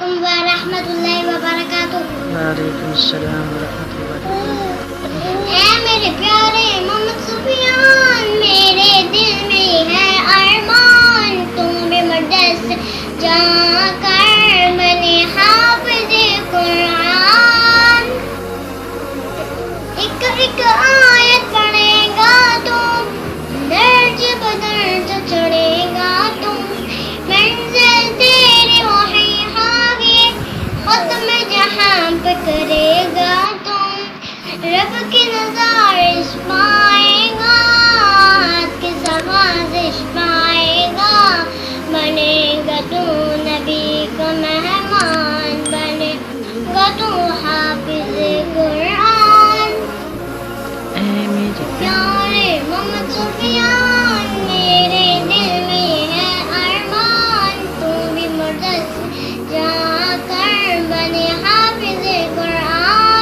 علیکم ورحمۃ اللہ وبرکاتہ. وعلیکم السلام ورحمۃ اللہ. اے میرے پیارے محمد سفیان، میرے دل میں ہے ارمان، تم بھی مدرسے جان